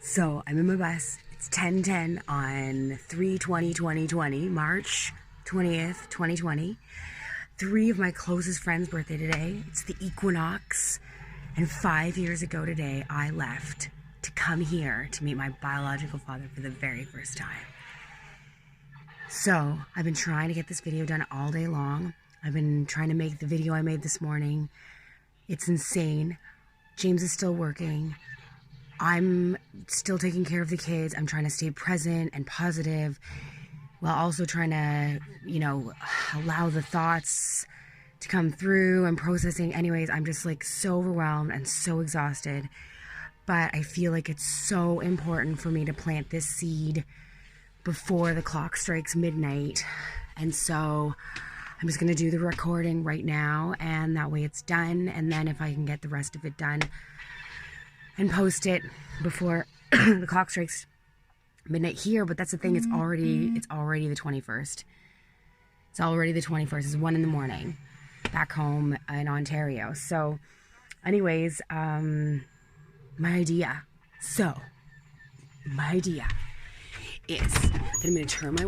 So I'm in my bus. It's 10:10 on 3/20/2020, March 20th, 2020. Three of my closest friends' birthday today. It's the Equinox. And 5 years ago today, I left to come here to meet my biological father for the very first time. So I've been trying to get this video done all day long. I've been trying to make the video I made this morning. It's insane. James is still working. I'm still taking care of the kids. I'm trying to stay present and positive while also trying to, allow the thoughts to come through and processing. Anyways, I'm just like so overwhelmed and so exhausted. But I feel like it's so important for me to plant this seed before the clock strikes midnight. And so I'm just going to do the recording right now, and that way it's done. And then if I can get the rest of it done and post it before the clock strikes midnight here. But that's the thing, it's already the 21st. It's already the 21st. It's 1 a.m. back home in Ontario. So anyways, my idea is that I'm going to turn my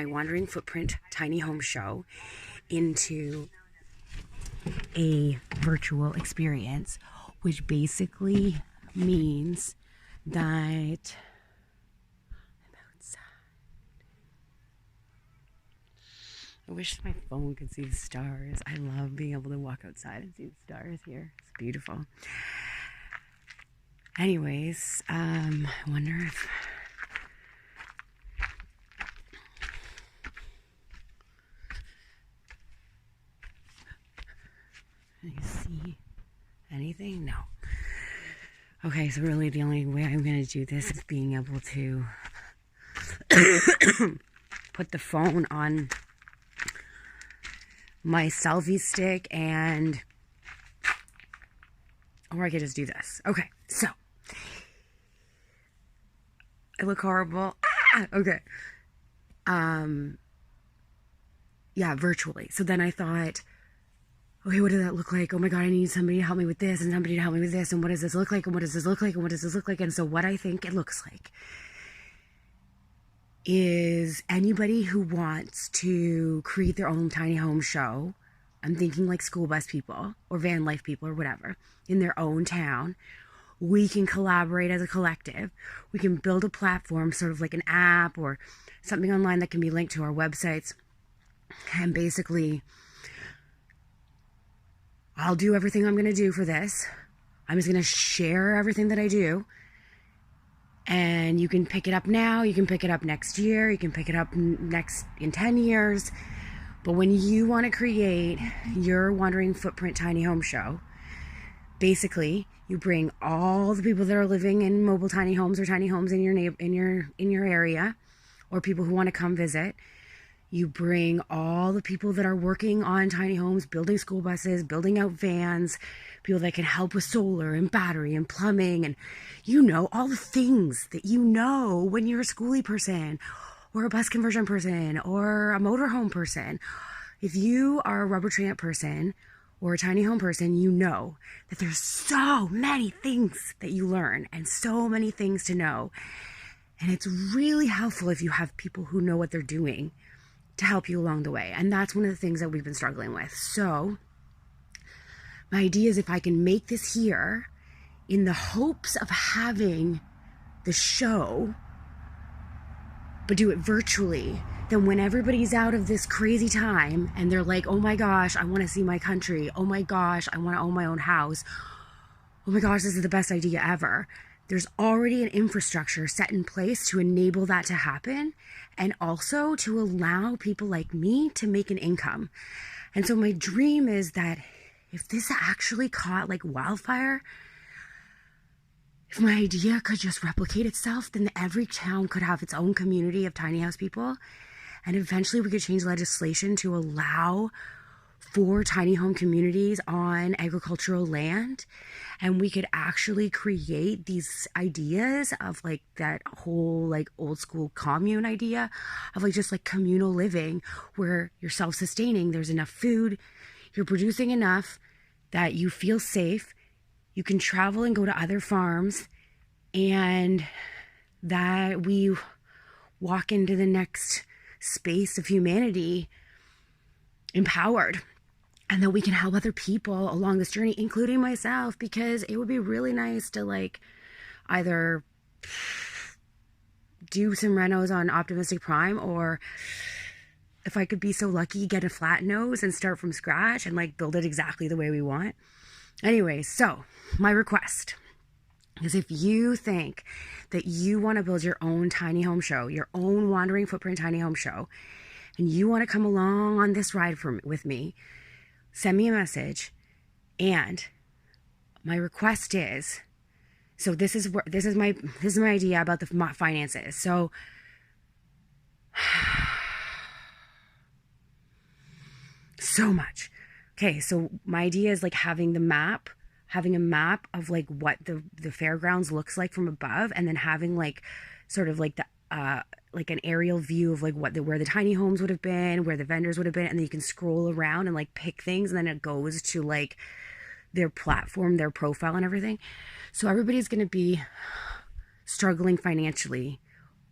wandering footprint tiny home show into a virtual experience, which basically means that I'm outside. I wish my phone could see the stars. I love being able to walk outside and see the stars here. It's beautiful. Anyways, I wonder if can you see anything? No. Okay, so really the only way I'm going to do this is being able to put the phone on my selfie stick, or I could just do this. Okay, so I look horrible. Okay. Yeah, virtually. So then I thought, okay, what does that look like? Oh my God, I need somebody to help me with this and somebody to help me with this. And what does this look like? And what does this look like? And what does this look like? And so what I think it looks like is anybody who wants to create their own tiny home show. I'm thinking like school bus people or van life people or whatever in their own town. We can collaborate as a collective. We can build a platform, sort of like an app or something online that can be linked to our websites. And basically, I'll do everything I'm going to do for this. I'm just going to share everything that I do. And you can pick it up now. You can pick it up next year. You can pick it up in 10 years. But when you want to create your Wandering Footprint Tiny Home Show, basically, you bring all the people that are living in mobile tiny homes or tiny homes in your area, or people who want to come visit. You bring all the people that are working on tiny homes, building school buses, building out vans, people that can help with solar and battery and plumbing, and all the things that when you're a schoolie person or a bus conversion person or a motorhome person. If you are a rubber tramp person or a tiny home person, you know that there's so many things that you learn and so many things to know. And it's really helpful if you have people who know what they're doing to help you along the way. And that's one of the things that we've been struggling with. So my idea is if I can make this here in the hopes of having the show, but do it virtually, then when everybody's out of this crazy time and they're like, oh my gosh, I want to see my country. Oh my gosh, I want to own my own house. Oh my gosh, this is the best idea ever. There's already an infrastructure set in place to enable that to happen, and also to allow people like me to make an income. And so my dream is that if this actually caught like wildfire, if my idea could just replicate itself, then every town could have its own community of tiny house people. And eventually we could change legislation to allow for tiny home communities on agricultural land. And we could actually create these ideas of like that whole like old school commune idea of like just like communal living where you're self-sustaining, there's enough food, you're producing enough that you feel safe, you can travel and go to other farms, and that we walk into the next space of humanity empowered, and that we can help other people along this journey, including myself, because it would be really nice to like either do some renos on Optimistic Prime, or if I could be so lucky, get a flat nose and start from scratch and like build it exactly the way we want. Anyway, so my request is, if you think that you want to build your own tiny home show, your own wandering footprint tiny home show, and you want to come along on this ride with me, send me a message. And my request is, so this is my idea about the finances. So so much. Okay, so my idea is like having a map of like what the fairgrounds looks like from above, and then having like sort of like the like an aerial view of like where the tiny homes would have been, where the vendors would have been, and then you can scroll around and like pick things, and then it goes to like their platform, their profile and everything. So everybody's going to be struggling financially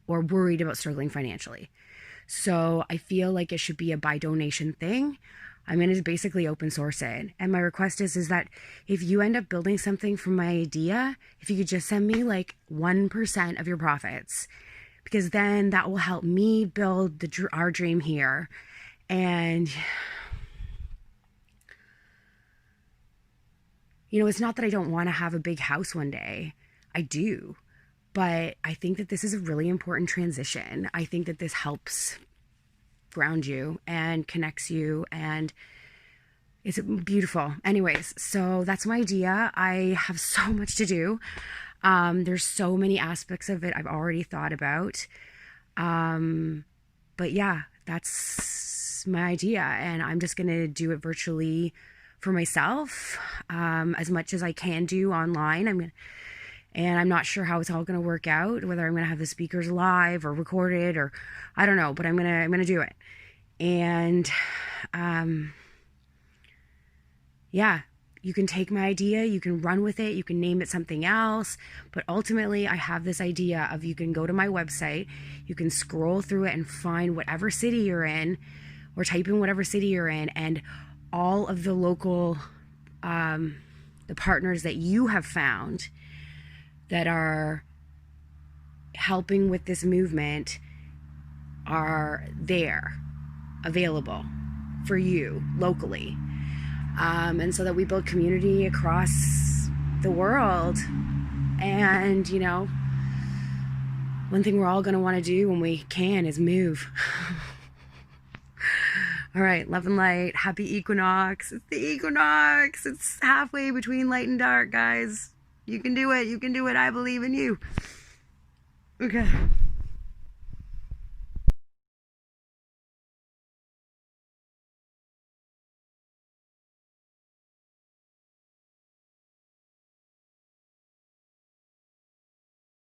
or worried about struggling financially. So I feel like it should be a by donation thing. I'm going to basically open source it. And my request is that if you end up building something from my idea, if you could just send me like 1% of your profits, because then that will help me build our dream here. And you know, it's not that I don't want to have a big house one day. I do. But I think that this is a really important transition. I think that this helps ground you and connects you, and it's beautiful. Anyways, so that's my idea. I have so much to do. There's so many aspects of it I've already thought about. But yeah, that's my idea. And I'm just going to do it virtually for myself, as much as I can do online. And I'm not sure how it's all going to work out, whether I'm going to have the speakers live or recorded, or I don't know, but I'm going to do it. And, yeah, you can take my idea, you can run with it, you can name it something else, but ultimately I have this idea of, you can go to my website, you can scroll through it and find whatever city you're in, or type in whatever city you're in, and all of the local, the partners that you have found that are helping with this movement are there, available for you locally. And so that we build community across the world. And, you know, one thing we're all going to want to do when we can is move. All right, love and light. Happy Equinox. It's the Equinox. It's halfway between light and dark, guys. You can do it. You can do it. I believe in you. Okay.